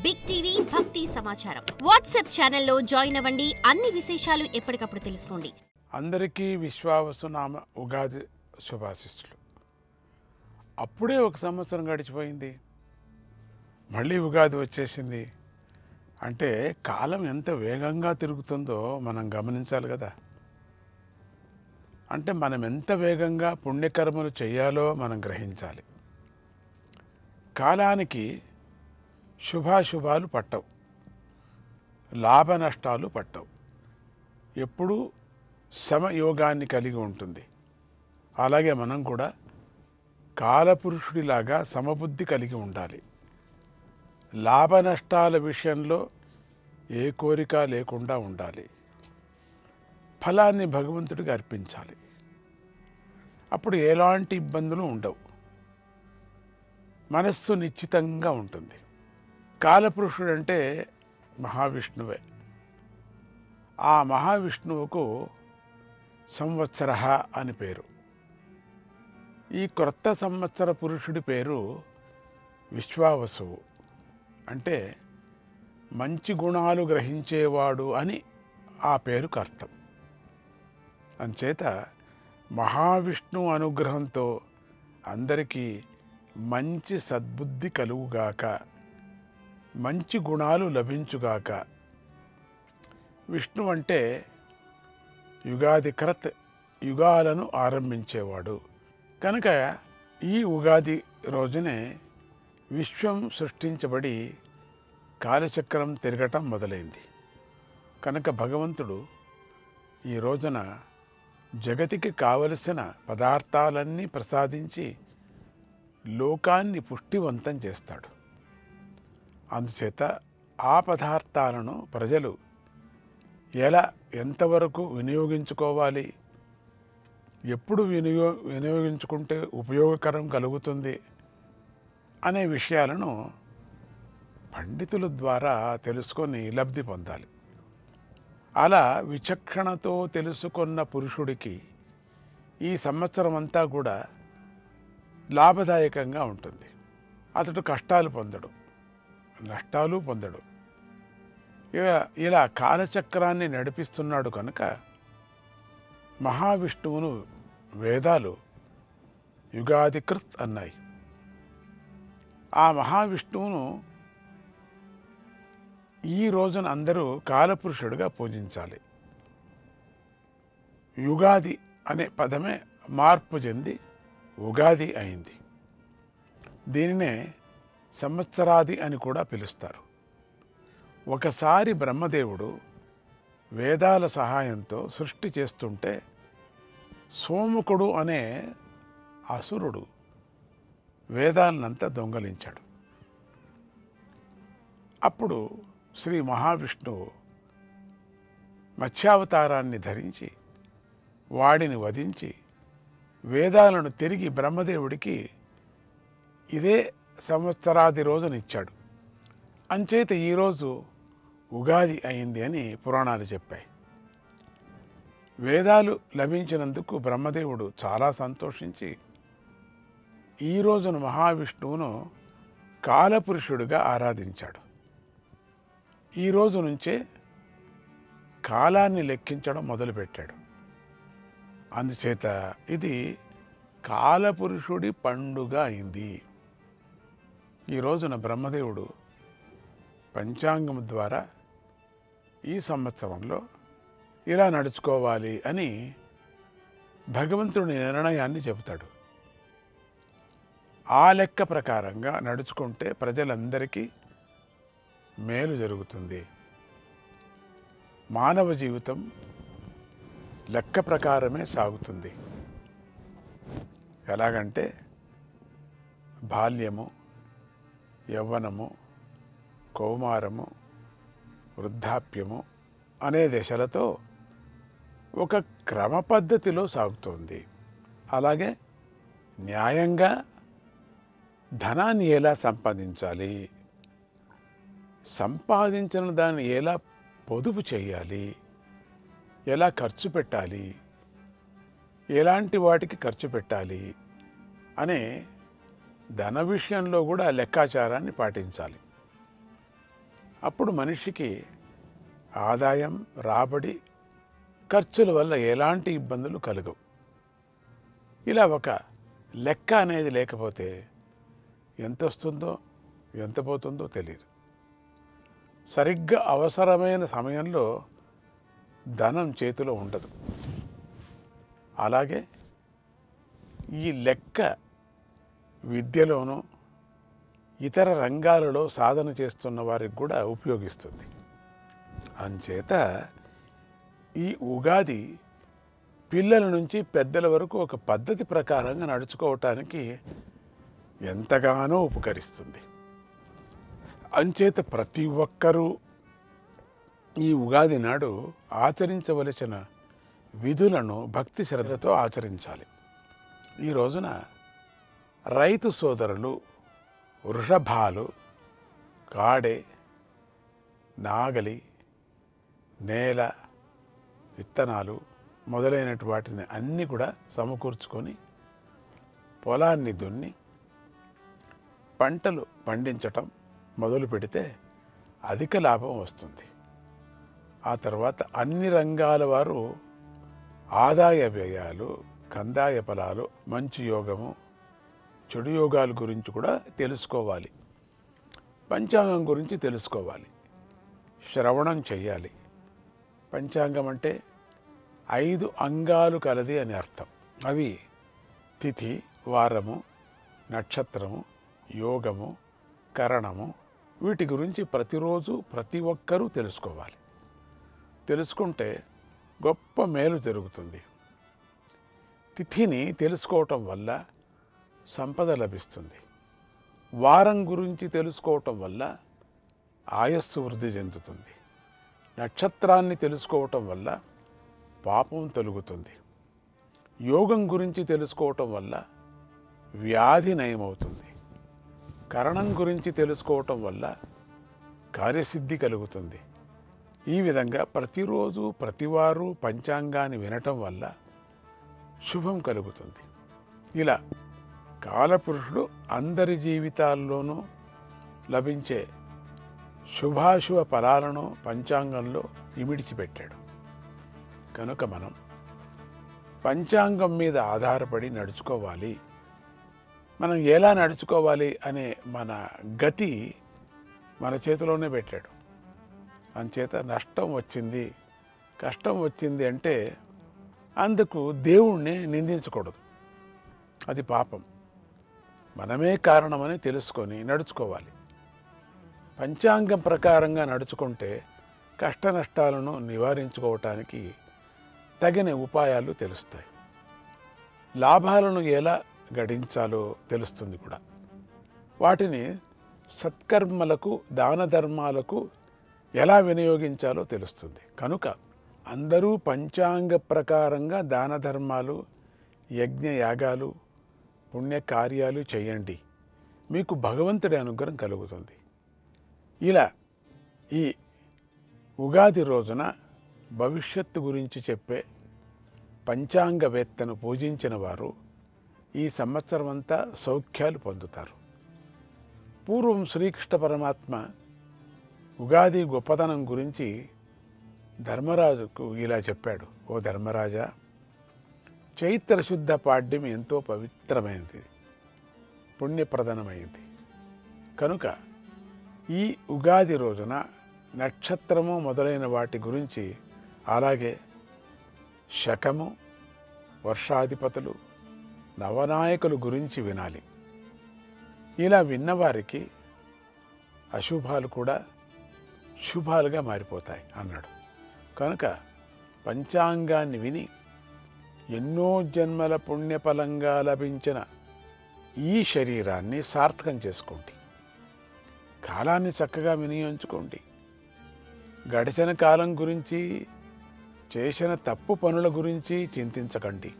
Big TV భక్తి సమాచారం WhatsApp ఛానల్లో జాయిన్ అవ్వండి. అన్ని విశేషాలు ఎప్పటికప్పుడు తెలుసుకోండి. అందరికీ విశ్వావసునామ ఉగాది శుభాశిస్సులు. అప్పుడే ఒక సంవత్సరం గడిచిపోయింది, మళ్ళీ ఉగాది వచ్చేసింది. అంటే కాలం ఎంత వేగంగా తిరుగుతుందో మనం గమనించాలి కదా. అంటే మనం ఎంత వేగంగా పుణ్యకర్మలు చేయాలో మనం గ్రహించాలి. కాలానికి శుభాశుభాలు పట్టవు, లాభ నష్టాలు పట్టవు. ఎప్పుడూ సమయోగాన్ని కలిగి ఉంటుంది. అలాగే మనం కూడా కాలపురుషుడిలాగా సమబుద్ధి కలిగి ఉండాలి. లాభ నష్టాల విషయంలో ఏ కోరిక లేకుండా ఉండాలి. ఫలాన్ని భగవంతుడికి అర్పించాలి. అప్పుడు ఎలాంటి ఇబ్బందులు ఉండవు, మనస్సు నిశ్చితంగా ఉంటుంది. కాలపురుషుడు అంటే మహావిష్ణువే. ఆ మహావిష్ణువుకు సంవత్సర అని పేరు. ఈ క్రొత్త సంవత్సర పురుషుడి పేరు విశ్వావసువు. అంటే మంచి గుణాలు గ్రహించేవాడు అని ఆ పేరుకు అర్థం. అంచేత మహావిష్ణువు అనుగ్రహంతో అందరికీ మంచి సద్బుద్ధి కలుగుగాక, మంచి గుణాలు లభించుగాక. విష్ణు అంటే యుగాదికృత్, యుగాలను ఆరంభించేవాడు కనుక ఈ ఉగాది రోజునే విశ్వం సృష్టించబడి కాలచక్రం తిరగటం మొదలైంది. కనుక భగవంతుడు ఈ రోజున జగతికి కావలసిన పదార్థాలన్నీ ప్రసాదించి లోకాన్ని పుష్టివంతం చేస్తాడు. అందుచేత ఆ పదార్థాలను ప్రజలు ఎలా ఎంతవరకు వినియోగించుకోవాలి, ఎప్పుడు వినియోగించుకుంటే ఉపయోగకరం కలుగుతుంది అనే విషయాలను పండితుల ద్వారా తెలుసుకొని లబ్ధి పొందాలి. అలా విచక్షణతో తెలుసుకున్న పురుషుడికి ఈ సంవత్సరం అంతా కూడా లాభదాయకంగా ఉంటుంది. అతడు కష్టాలు పొందడు, నష్టాలు పొందడు. ఇలా కాలచక్రాన్ని నడిపిస్తున్నాడు కనుక మహావిష్ణువును వేదాలు యుగాదికృత్ అన్నాయి. ఆ మహావిష్ణువును ఈ రోజున అందరూ కాలపురుషుడిగా పూజించాలి. యుగాది అనే పదమే మార్పు చెంది ఉగాది అయింది. దీనినే సంవత్సరాది అని కూడా పిలుస్తారు. ఒకసారి బ్రహ్మదేవుడు వేదాల సహాయంతో సృష్టి చేస్తుంటే సోముకుడు అనే అసురుడు వేదాలనంతా దొంగలించాడు. అప్పుడు శ్రీ మహావిష్ణువు మత్స్యావతారాన్ని ధరించి వాడిని వధించి వేదాలను తిరిగి బ్రహ్మదేవుడికి ఇదే సంవత్సరాది రోజునిచ్చాడు. అంచేత ఈరోజు ఉగాది అయింది అని పురాణాలు చెప్పాయి. వేదాలు లభించినందుకు బ్రహ్మదేవుడు చాలా సంతోషించి ఈ రోజున మహావిష్ణువును కాలపురుషుడిగా ఆరాధించాడు. ఈ రోజు నుంచే కాలాన్ని లెక్కించడం మొదలుపెట్టాడు. అందుచేత ఇది కాలపురుషుడి పండుగ అయింది. ఈ రోజున బ్రహ్మదేవుడు పంచాంగం ద్వారా ఈ సంవత్సరంలో ఇలా నడుచుకోవాలి అని భగవంతుడి నిర్ణయాన్ని చెబుతాడు. ఆ లెక్క ప్రకారంగా నడుచుకుంటే ప్రజలందరికీ మేలు జరుగుతుంది. మానవ జీవితం లెక్క ప్రకారమే సాగుతుంది. ఎలాగంటే బాల్యము, యవ్వనము, కౌమారము, వృద్ధాప్యము అనే దశలతో ఒక క్రమ పద్ధతిలో సాగుతోంది. అలాగే న్యాయంగా ధనాన్ని ఎలా సంపాదించాలి, సంపాదించిన దాన్ని ఎలా పొదుపు చేయాలి, ఎలా ఖర్చు పెట్టాలి, ఎలాంటి వాటికి ఖర్చు పెట్టాలి అనే ధన విషయంలో కూడా లెక్కాచారాన్ని పాటించాలి. అప్పుడు మనిషికి ఆదాయం, రాబడి, ఖర్చుల వల్ల ఎలాంటి ఇబ్బందులు కలగవు. ఇలా ఒక లెక్క అనేది లేకపోతే ఎంత వస్తుందో ఎంత పోతుందో తెలియదు. సరిగ్గా అవసరమైన సమయంలో ధనం చేతిలో ఉండదు. అలాగే ఈ లెక్క విద్యలోనూ ఇతర రంగాలలో సాధన చేస్తున్న వారికి కూడా ఉపయోగిస్తుంది. అంచేత ఈ ఉగాది పిల్లల నుంచి పెద్దల వరకు ఒక పద్ధతి ప్రకారంగా నడుచుకోవటానికి ఎంతగానో ఉపకరిస్తుంది. అంచేత ప్రతి ఒక్కరూ ఈ ఉగాది నాడు ఆచరించవలసిన విధులను భక్తి శ్రద్ధతో ఆచరించాలి. ఈ రోజున రైతు సోదరులు వృషభాలు, కాడే, నాగలి, నేల, విత్తనాలు మొదలైనటు వాటిని అన్నీ కూడా సమకూర్చుకొని పొలాన్ని దున్ని పంటలు పండించటం మొదలు పెడితే అధిక లాభం వస్తుంది. ఆ తర్వాత అన్ని రంగాల వారు ఆదాయ వ్యయాలు, కందాయ ఫలాలు, మంచి యోగము, చెడు యోగాల గురించి కూడా తెలుసుకోవాలి. పంచాంగం గురించి తెలుసుకోవాలి. శ్రవణం చెయ్యాలి. పంచాంగం అంటే 5 అంగాలు కలది అని అర్థం. అవి తిథి, వారము, నక్షత్రము, యోగము, కరణము. వీటి గురించి ప్రతిరోజు ప్రతి ఒక్కరూ తెలుసుకోవాలి. తెలుసుకుంటే గొప్ప మేలు జరుగుతుంది. తిథిని తెలుసుకోవటం వల్ల సంపద లభిస్తుంది. వారం గురించి తెలుసుకోవటం వల్ల ఆయస్సు వృద్ధి చెందుతుంది. నక్షత్రాన్ని తెలుసుకోవటం వల్ల పాపం తొలుగుతుంది. యోగం గురించి తెలుసుకోవటం వల్ల వ్యాధి నయమవుతుంది. కరణం గురించి తెలుసుకోవటం వల్ల కార్యసిద్ధి కలుగుతుంది. ఈ విధంగా ప్రతిరోజు ప్రతివారు పంచాంగాన్ని వినటం వల్ల శుభం కలుగుతుంది. ఇలా కాలపురుషుడు అందరి జీవితాల్లోనూ లభించే శుభాశుభ ఫలాలను పంచాంగంలో ఇమిడిచిపెట్టాడు. కనుక మనం పంచాంగం మీద ఆధారపడి నడుచుకోవాలి. మనం ఎలా నడుచుకోవాలి అనే మన గతి మన చేతిలోనే పెట్టాడు. అంచేత నష్టం వచ్చింది, కష్టం వచ్చింది అంటే అందుకు దేవుణ్ణి నిందించకూడదు. అది పాపం. మనమే కారణమని తెలుసుకొని నడుచుకోవాలి. పంచాంగం ప్రకారంగా నడుచుకుంటే కష్ట నష్టాలను నివారించుకోవటానికి తగిన ఉపాయాలు తెలుస్తాయి. లాభాలను ఎలా గడించాలో తెలుస్తుంది కూడా. వాటిని సత్కర్మలకు, దాన ధర్మాలకు ఎలా వినియోగించాలో తెలుస్తుంది. కనుక అందరూ పంచాంగ ప్రకారంగా దాన ధర్మాలు, యజ్ఞ యాగాలు, పుణ్యకార్యాలు చేయండి. మీకు భగవంతుడి అనుగ్రహం కలుగుతుంది. ఇలా ఈ ఉగాది రోజున భవిష్యత్తు గురించి చెప్పే పంచాంగవేత్తను పూజించిన వారు ఈ సంవత్సరం అంతా సౌఖ్యాలు పొందుతారు. పూర్వం శ్రీకృష్ణ పరమాత్మ ఉగాది గొప్పతనం గురించి ధర్మరాజుకు ఇలా చెప్పాడు. ఓ ధర్మరాజా, చైత్ర శుద్ధ పాడ్యం ఎంతో పవిత్రమైనది, పుణ్యప్రదమైంది. కనుక ఈ ఉగాది రోజున నక్షత్రము మొదలైన వాటి గురించి, అలాగే శకము, వర్షాధిపతులు, నవనాయకుల గురించి వినాలి. ఇలా విన్నవారికి అశుభాలు కూడా శుభాలుగా మారిపోతాయి అన్నాడు. కనుక పంచాంగాన్ని విని ఎన్నో జన్మల పుణ్యఫలంగా లభించిన ఈ శరీరాన్ని సార్థకం చేసుకోండి. కాలాన్ని చక్కగా వినియోగించుకోండి. గడిచిన కాలం గురించి, చేసిన తప్పు పనుల గురించి చింతించకండి.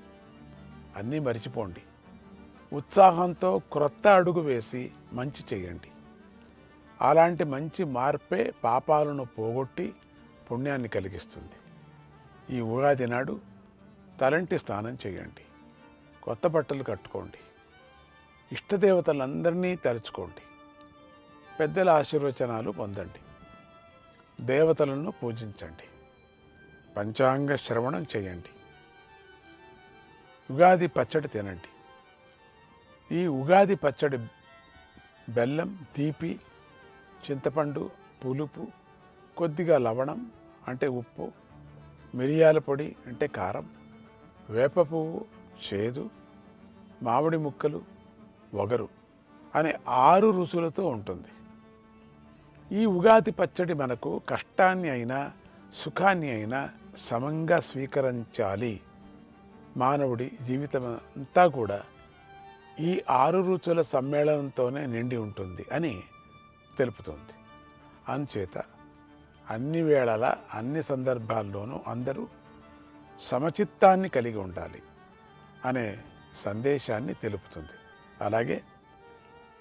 అన్నీ మరిచిపోండి. ఉత్సాహంతో క్రొత్త అడుగు వేసి మంచి చేయండి. అలాంటి మంచి మార్పే పాపాలను పోగొట్టి పుణ్యాన్ని కలిగిస్తుంది. ఈ ఉగాది నాడు తలంటి స్నానం చేయండి. కొత్త బట్టలు కట్టుకోండి. ఇష్టదేవతలందరినీ తలుచుకోండి. పెద్దల ఆశీర్వచనాలు పొందండి. దేవతలను పూజించండి, పంచాంగ శ్రవణం చేయండి, ఉగాది పచ్చడి తినండి. ఈ ఉగాది పచ్చడి బెల్లం, తీపి, చింతపండు, పులుపు, కొద్దిగా లవణం అంటే ఉప్పు, మిరియాల పొడి అంటే కారం, వేప పువ్వు చేదు, మామిడి ముక్కలు వగరు అనే 6 రుచులతో ఉంటుంది. ఈ ఉగాది పచ్చడి మనకు కష్టాన్ని అయినా సుఖాన్ని అయినా సమంగా స్వీకరించాలి. మానవుడి జీవితం అంతా కూడా ఈ 6 రుచుల సమ్మేళనంతోనే నిండి ఉంటుంది అని తెలుపుతుంది. అందుచేత అన్ని వేళలా అన్ని సందర్భాల్లోనూ అందరూ సమచిత్తాన్ని కలిగి ఉండాలి అనే సందేశాన్ని తెలుపుతుంది. అలాగే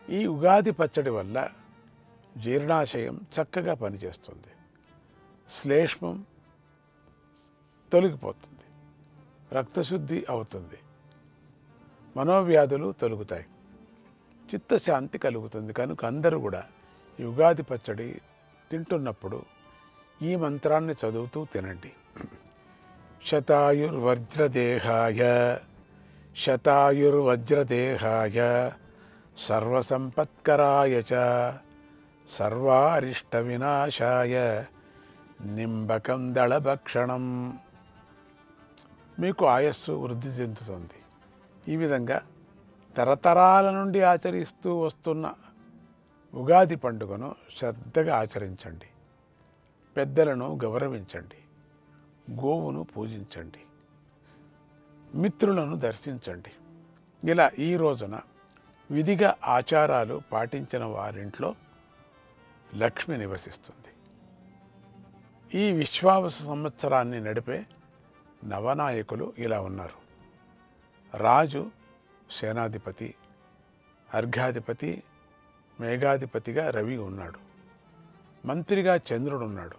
ఈ ఉగాది పచ్చడి వల్ల జీర్ణాశయం చక్కగా పనిచేస్తుంది, శ్లేష్మం తొలగిపోతుంది, రక్తశుద్ధి అవుతుంది, మనోవ్యాధులు తొలగుతాయి, చిత్తశాంతి కలుగుతుంది. కనుక అందరూ కూడా ఈ ఉగాది పచ్చడి తింటున్నప్పుడు ఈ మంత్రాన్ని చదువుతూ తినండి. శతాయుర్వజ్రదేహాయ శతాయుర్వజ్రదేహాయ సర్వసంపత్కరాయ చ సర్వారిష్ట వినాశాయ నింబకం దళభక్షణం. మీకు ఆయస్సు వృద్ధి చెందుతుంది. ఈ విధంగా తరతరాల నుండి ఆచరిస్తూ వస్తున్న ఉగాది పండుగను శ్రద్ధగా ఆచరించండి. పెద్దలను గౌరవించండి, గోవును పూజించండి, మిత్రులను దర్శించండి. ఇలా ఈ రోజున విధిగా ఆచారాలు పాటించిన వారింట్లో లక్ష్మి నివసిస్తుంది. ఈ విశ్వావస సంవత్సరాన్ని నడిపే నవనాయకులు ఇలా ఉన్నారు. రాజు సేనాధిపతి, అర్ఘాధిపతి, మేఘాధిపతిగా రవి ఉన్నాడు. మంత్రిగా చంద్రుడున్నాడు.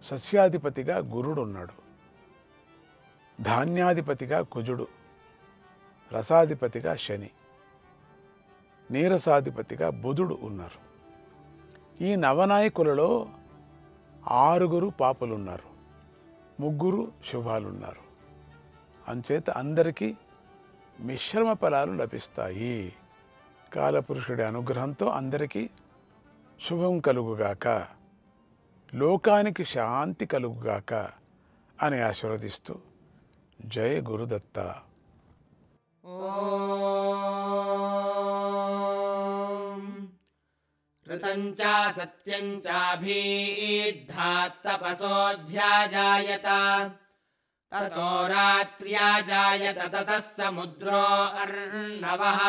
సస్యాధిపతిగా గురుడు ఉన్నాడు. ధాన్యాధిపతిగా కుజుడు, రసాధిపతిగా శని, నీరసాధిపతిగా బుధుడు ఉన్నారు. ఈ నవనాయకులలో 6 పాపులున్నారు, 3 శుభాలున్నారు. అంచేత అందరికీ మిశ్రమ ఫలాలు లభిస్తాయి. కాలపురుషుడి అనుగ్రహంతో అందరికీ శుభం కలుగుగాక, లోకానికి శాంతి కలుగుగాక అని ఆశీర్వదిస్తూ జయ గురుదత్త. ऋतञ्च सत्यञ्चाभीद्धात्तपसोऽध्याजायत ततो रात्र्याजायत ततः समुद्रो अर्णवः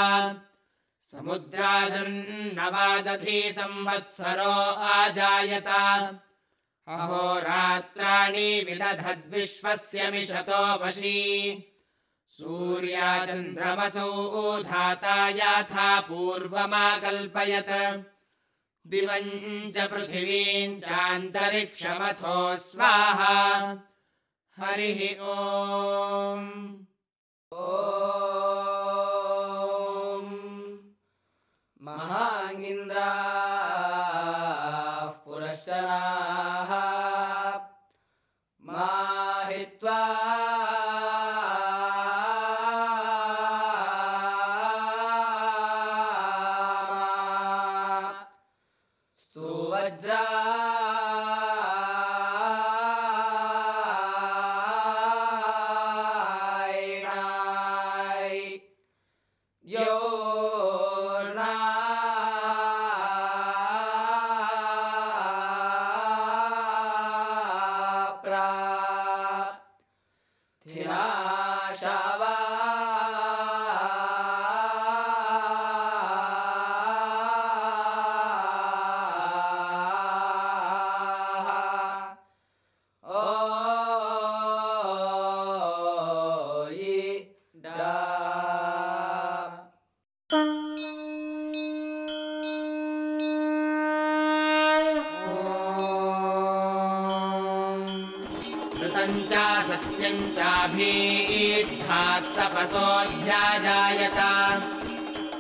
समुद्रादर्णवादधी संवत्सरो आजायत अहोरात्राणि विदधद्विश्वस्य मिषतो वशी सूर्याचन्द्रमसौ धाता याथा पूर्वमाकल्पयत् दिवं च पृथिवीं चान्तरिक्षमथो स्वाहा हरिः ॐ महाङ्गिन्द्राः पुरश्चराः माहित्वा ऋतञ्च सत्यञ्चाभीद्धात्तपसोऽध्याजायत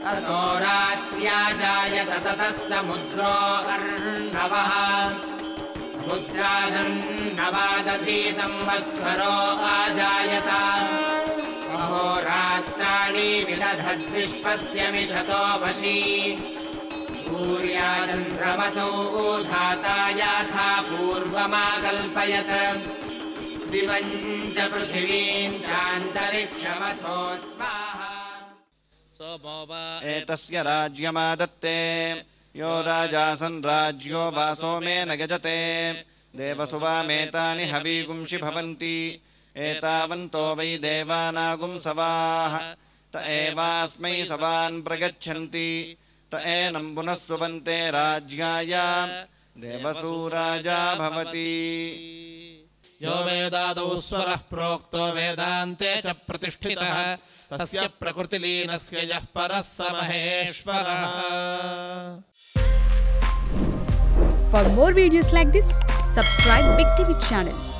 ततो रात्र्याजायत ततः समुद्रो अर्णवः पुत्रादन्नवादधी संवत्सरो आजायत अहोरात्राणि विदधद्विश्वस्य मिषतो वशी सूर्याचन्द्रमसौ धाता याथा पूर्वमाकल्पयत् दिवं च पृथिवीं चान्तरिक्षमथो स्वाहा सोमो वा एतस्य राज्यमादत्ते यो राजासन् राज्यो वा सोमेन यजते देवसुवामेतानि हवीगुंषि भवन्ति एतावन्तो वै देवानागुं सवाः त एवास्मै सवान् प्रगच्छन्ति त एनं पुनः सुवन्ते राज्याय देवसूराजा भवति यो वेदादौ स्वरः प्रोक्तो वेदान्ते च प्रतिष्ठितः तस्य प्रकृतिलीनस्य यः परः स महेश्वरः. For more videos like this, subscribe Big TV channel.